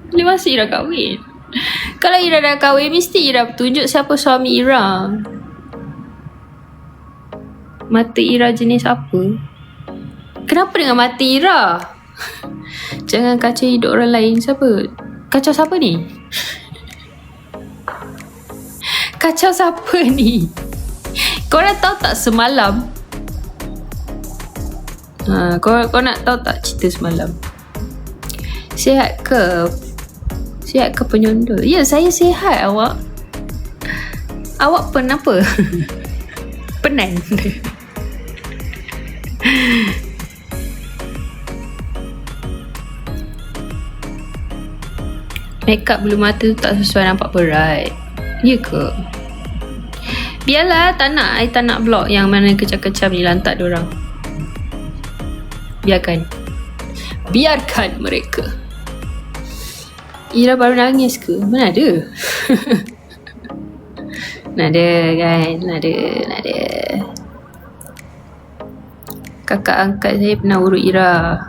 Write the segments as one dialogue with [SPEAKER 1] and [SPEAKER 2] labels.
[SPEAKER 1] Bila masa Ira kahwin? Kalau Ira dah kahwin, mesti Ira tunjuk siapa suami Ira. Mata Ira jenis apa? Kenapa dengan mata Ira? Jangan kacau hidup orang lain. Siapa? Kacau siapa ni? Kacau siapa ni? Korang tahu tak semalam? Kau nak tahu tak cerita semalam? Sihat ke? Sihat ke penyonda? Ya, saya sihat awak. Awak apa? Penan. Makeup bulu mata tu tak sesuai, nampak berat. Ya ke? Biarlah, I tak nak vlog yang mana kecam-kecam ni lantak diorang. Biarkan mereka. Ira baru nangis ke? Mana ada? Nada kan? Nada. Kakak angkat saya pernah urut Ira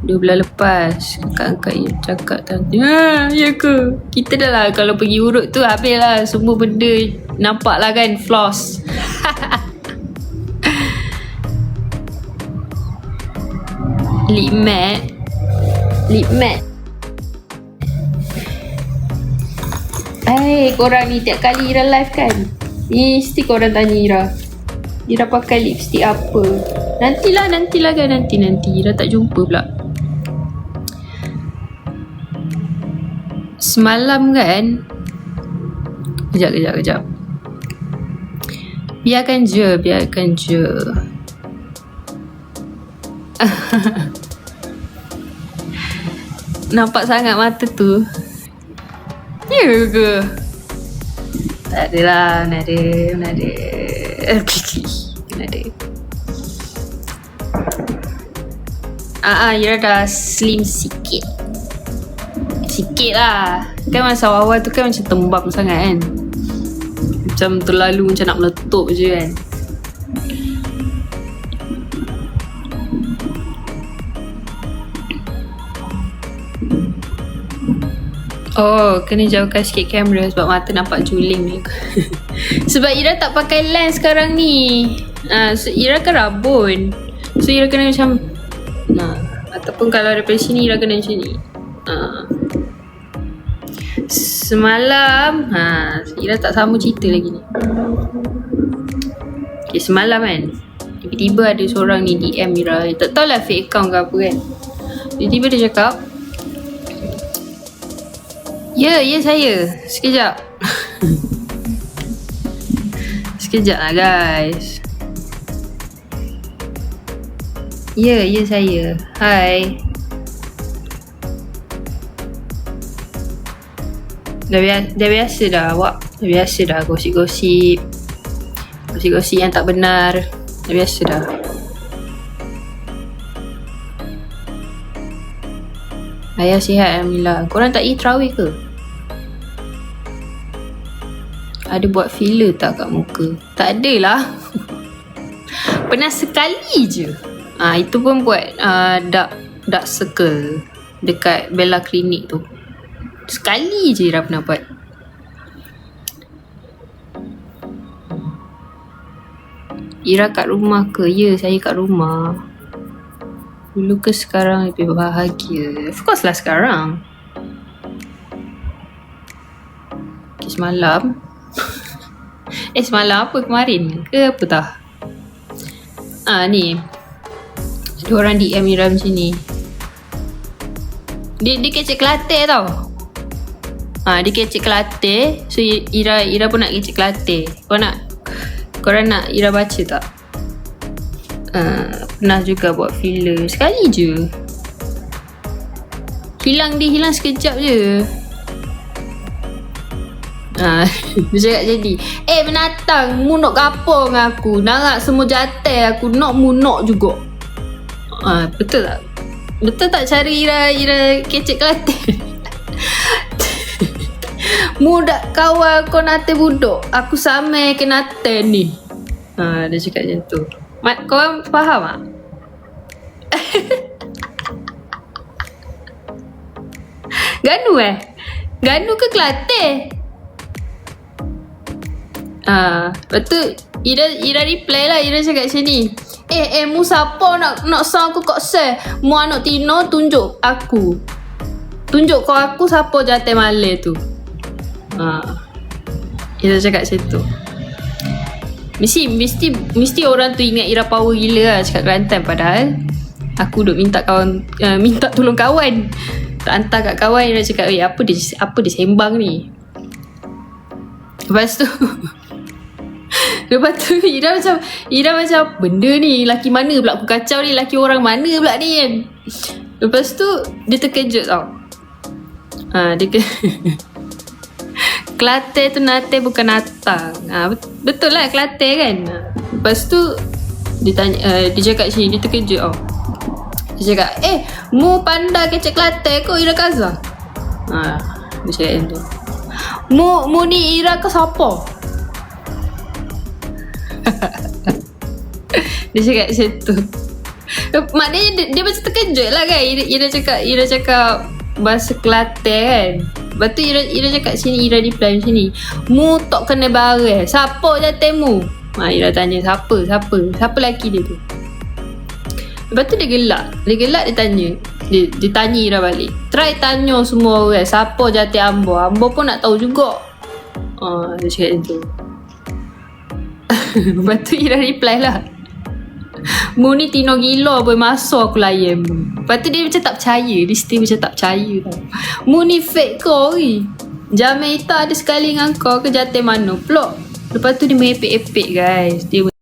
[SPEAKER 1] 2 bulan lepas. Kakak angkat Ira cakap tanya, ya ke? Kita dah lah, kalau pergi urut tu habis lah, semua benda nampak lah kan, floss. Lip matte. Korang ni tiap kali Ira live kan, mesti korang tanya Ira pakai lipstick apa. Nantilah kan, nanti Ira tak jumpa pula. Semalam kan, Kejap. Biarkan je. Nampak sangat mata tu. Ya ke? Tak adalah, nada. Ira dah slim sikit lah. Kan masa awal tu kan macam tembam sangat kan, macam terlalu macam nak meletup je kan. Kena jauhkan sikit kamera sebab mata nampak juling ni. Sebab Ira tak pakai lens sekarang ni. So Ira kan rabun, so Ira kena macam ataupun kalau daripada sini Ira kena macam ni. Semalam Ira tak sama cerita lagi ni. Okay, semalam kan, tiba-tiba ada seorang ni DM Ira. Tak tahulah fake account ke apa kan. Tiba-tiba dia cakap, Ya saya. Sekejap. Sekejap lah guys. Ya saya. Hai. Dah biasa dah awak. Dah biasa dah gosip-gosip yang tak benar. Dah biasa dah. Ayah sihat alhamdulillah. Korang tak pergi terawih ke? Ada buat filler tak kat muka? Tak adalah. Pernah sekali je. Itu pun buat dark circle dekat Bella Clinic tu. Sekali je Ira pernah buat. Ira kat rumah ke? Ya, saya kat rumah. Dulu ke sekarang lebih bahagia? Of course lah sekarang. Okay, semalam semalam apa, kemarin ke apa tah? Ni ada orang DM Ira macam ni. Dia kecek Kelantan tau. Dia kecek Kelantan. So Ira pun nak kecek Kelantan. Korang nak Ira baca tak? Pernah juga buat filler. Sekali je. Hilang sekejap je. Dia cakap jadi, binatang, mu nak gapo dengan aku? Narak semua jatuh aku, nak mu nak juga. Betul tak? Betul tak cara Ira kecek Kelantan? Mu dak kawal kau nate budok, aku sama ke nate ni. Dia cakap macam tu. Korang faham tak? Ganu Ganu ke Kelantan? Lepas tu Ira reply lah. Ira cakap macam ni, mu siapa nak sang aku kat sel? Mu anak Tino tunjuk aku. Tunjuk kau aku siapa jantan malam tu. Ira cakap macam tu. Mesti orang tu ingat Ira power gila lah cakap Kelantan. Padahal aku duk minta tolong kawan. Tak hantar kat kawan. Ira cakap, apa dia sembang ni. Lepas tu Ira macam benda ni, laki mana pula aku kacau ni, laki orang mana pula ni kan. Lepas tu dia terkejut tau. Kelantan tu nate bukan natang. Betul lah Kelantan kan. Lepas tu dia tanya, dia cakap sini, dia terkejut tau. Dia cakap, mu pandai kecek Kelantan kau Ira Kaza? Dia cakap macam tu. Mu ni Ira ke siapa? Dia cakap macam tu. Maknanya dia macam terkejut lah kan. Ira cakap bahasa Kelantan kan. Lepas tu Ira cakap sini, Ira reply macam ni, mu tak kena barang. Siapa jantan mu? Ira tanya siapa lelaki dia tu. Lepas tu dia gelak dia tanya. Dia tanya Ira balik, try tanya semua orang siapa jantan Ambo pun nak tahu juga. Dia cakap macam tu. Lepas tu Ira reply lah, mu ni Tino gila boleh masuk aku layan mu. Lepas tu dia macam tak percaya. Dia still macam tak percaya tau. Mu ni fake kau ni. Jamita ada sekali dengan kau ke jantan mana pula. Lepas tu dia merepek-epek guys. Dia